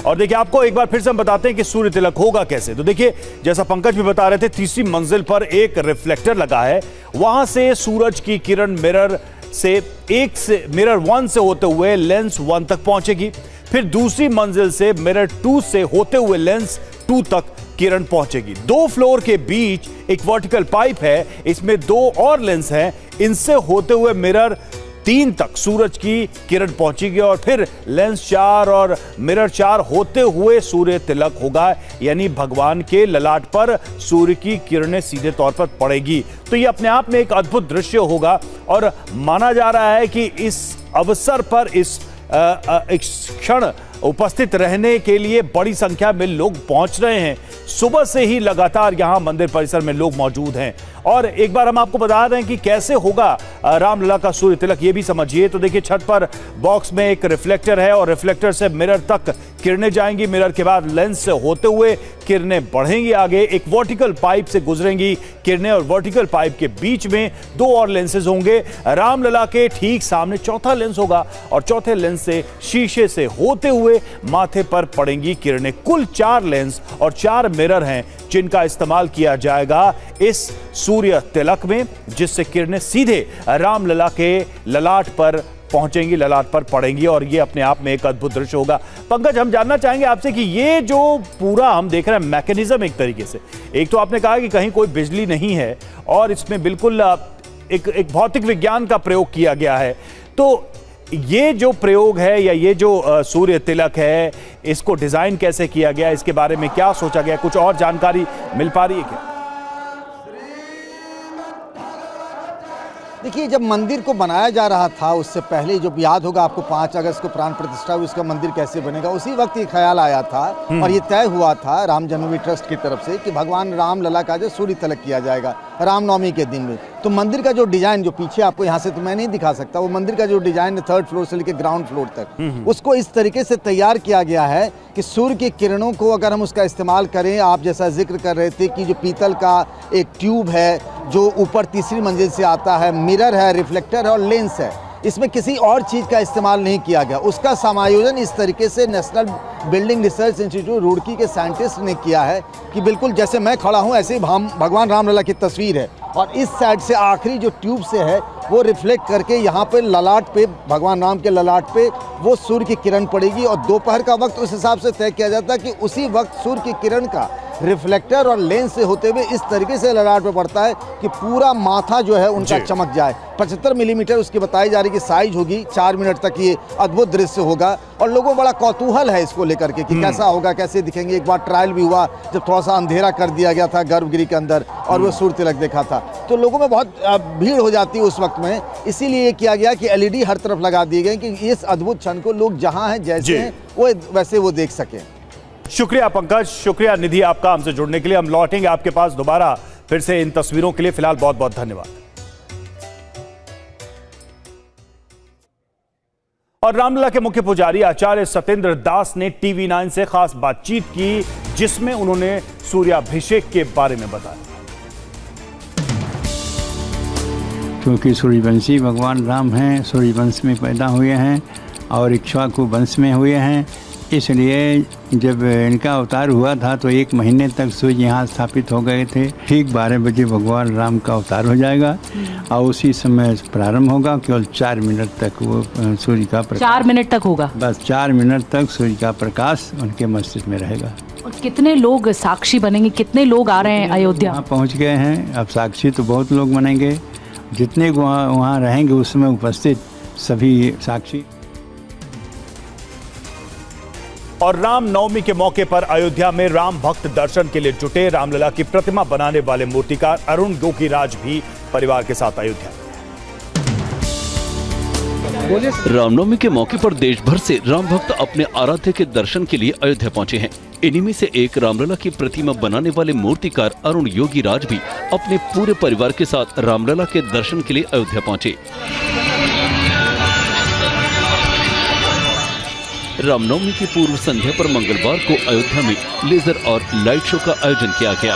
और देखिए आपको एक बार फिर से हम बताते हैं कि सूर्य तिलक होगा कैसे। तो देखिए जैसा पंकज भी बता रहे थे, तीसरी मंजिल पर एक रिफ्लेक्टर लगा है, वहां से सूरज की किरण मिरर वन से होते हुए लेंस 1 तक पहुंचेगी। फिर दूसरी मंजिल से मिरर 2 से होते हुए लेंस 2 तक किरण पहुंचेगी। 2 फ्लोर के बीच एक वर्टिकल पाइप है, इसमें 2 और लेंस हैं, इनसे होते हुए मिरर 3 तक सूरज की किरण पहुंचेगी और फिर लेंस 4 और मिरर 4 होते हुए सूर्य तिलक होगा, यानी भगवान के ललाट पर सूर्य की किरणें सीधे तौर पर पड़ेगी। तो यह अपने आप में एक अद्भुत दृश्य होगा और माना जा रहा है कि इस अवसर पर इस क्षण उपस्थित रहने के लिए बड़ी संख्या में लोग पहुंच रहे हैं। सुबह से ही लगातार यहां मंदिर परिसर में लोग मौजूद हैं। और एक बार हम आपको बता दें कि कैसे होगा रामलला का सूर्य तिलक, ये भी समझिए। तो देखिए छत पर बॉक्स में एक रिफ्लेक्टर है और रिफ्लेक्टर से मिरर तक किरणें जाएंगी, मिरर के बाद लेंस से होते हुए किरणें बढ़ेंगी आगे, एक वर्टिकल पाइप से गुजरेंगी किरणें और वर्टिकल पाइप के बीच में 2 और लेंसेज होंगे। रामलला के ठीक सामने चौथा लेंस होगा और चौथे लेंस से शीशे से होते हुए माथे पर पड़ेंगी किरणें। कुल 4 लेंस और 4 मिरर हैं जिनका इस्तेमाल किया जाएगा इस सूर्य तिलक में, जिससे किरणें सीधे रामलला के ललाट पर पहुंचेंगी, ललाट पर पड़ेंगी और ये अपने आप में एक अद्भुत दृश्य होगा। पंकज, हम जानना चाहेंगे आपसे कि ये जो पूरा हम देख रहे हैं मैकेनिज्म, एक तरीके से, एक तो आपने कहा कि कहीं कोई बिजली नहीं है और इसमें बिल्कुल एक भौतिक विज्ञान का प्रयोग किया गया है, तो ये जो प्रयोग है या ये जो सूर्य तिलक है, इसको डिजाइन कैसे किया गया, इसके बारे में क्या सोचा गया, कुछ और जानकारी मिल पा रही है क्या? देखिए, जब मंदिर को बनाया जा रहा था उससे पहले, जो याद होगा आपको 5 अगस्त को प्राण प्रतिष्ठा हुई, उसका मंदिर कैसे बनेगा, उसी वक्त ये ख्याल आया था और ये तय हुआ था राम जन्मभूमि ट्रस्ट की तरफ से कि भगवान रामलला का जो सूर्य तिलक किया जाएगा रामनवमी के दिन में। तो मंदिर का जो डिजाइन, जो पीछे आपको यहाँ से तो मैं नहीं दिखा सकता, वो मंदिर का जो डिजाइन है 3rd फ्लोर से लेकर ग्राउंड फ्लोर तक, उसको इस तरीके से तैयार किया गया है कि सूर्य की किरणों को अगर हम उसका इस्तेमाल करें, आप जैसा जिक्र कर रहे थे कि जो पीतल का एक ट्यूब है जो ऊपर तीसरी मंजिल से आता है, मिरर है, रिफ्लेक्टर है और लेंस है, इसमें किसी और चीज़ का इस्तेमाल नहीं किया गया। उसका समायोजन इस तरीके से national building research institute Roorkee के साइंटिस्ट ने किया है कि बिल्कुल जैसे मैं खड़ा हूँ ऐसे ही भगवान रामलला की तस्वीर है और इस साइड से आखिरी जो ट्यूब से है वो रिफ्लेक्ट करके यहाँ पे ललाट पे, भगवान राम के ललाट पे वो सूर्य की किरण पड़ेगी और दोपहर का वक्त उस हिसाब से तय किया जाता है कि उसी वक्त सूर्य की किरण का रिफ्लेक्टर और लेंस से होते हुए इस तरीके से ललाट पे पड़ता है कि पूरा माथा जो है उनका चमक जाए। 75 मिलीमीटर उसकी बताई जा रही कि साइज होगी। 4 मिनट तक ये अद्भुत दृश्य होगा और लोगों को बड़ा कौतूहल है इसको लेकर के कि कैसा होगा, कैसे दिखेंगे। एक बार ट्रायल भी हुआ जब थोड़ा सा अंधेरा कर दिया गया था गर्भगृह के अंदर और वो सूर्य तिलक देखा था, तो लोगों में बहुत भीड़ हो जाती है उस वक्त में। इसीलिए ये किया गया कि LED हर तरफ लगा दिए गए कि इस अद्भुत क्षण को लोग जहाँ हैं जैसे हैं वो वैसे वो देख सकें। शुक्रिया पंकज, शुक्रिया निधि आपका हमसे जुड़ने के लिए। हम लौटेंगे आपके पास दोबारा फिर से इन तस्वीरों के लिए। फिलहाल बहुत बहुत धन्यवाद। और रामलला के मुख्य पुजारी आचार्य सत्येंद्र दास ने TV9 से खास बातचीत की, जिसमें उन्होंने सूर्याभिषेक के बारे में बताया। क्योंकि सूर्यवंशी भगवान राम हैं, सूर्यवंश में पैदा हुए हैं और इक्ष्वाकु वंश में हुए हैं, इसलिए जब इनका अवतार हुआ था तो 1 महीने तक सूर्य यहाँ स्थापित हो गए थे। ठीक 12 बजे भगवान राम का अवतार हो जाएगा और उसी समय प्रारंभ होगा। केवल 4 मिनट तक वो सूर्य का प्रकाश, 4 मिनट तक होगा, बस 4 मिनट तक सूर्य का प्रकाश उनके मस्तिष्क में रहेगा। और कितने लोग साक्षी बनेंगे, कितने लोग आ रहे हैं अयोध्या? वहाँ पहुँच गए हैं, अब साक्षी तो बहुत लोग बनेंगे, जितने वहाँ रहेंगे उसमें उपस्थित सभी साक्षी। और रामनवमी के मौके पर अयोध्या में राम भक्त दर्शन के लिए जुटे। रामलला की प्रतिमा बनाने वाले मूर्तिकार अरुण योगीराज भी परिवार के साथ अयोध्या। रामनवमी के मौके पर देश भर से राम भक्त अपने आराध्य के दर्शन के लिए अयोध्या पहुंचे हैं। इन्हीं में से एक रामलला की प्रतिमा बनाने वाले मूर्तिकार अरुण योगीराज भी अपने पूरे परिवार के साथ रामलला के दर्शन के लिए अयोध्या पहुंचे। रामनवमी की पूर्व संध्या पर मंगलवार को अयोध्या में लेजर और लाइट शो का आयोजन किया गया।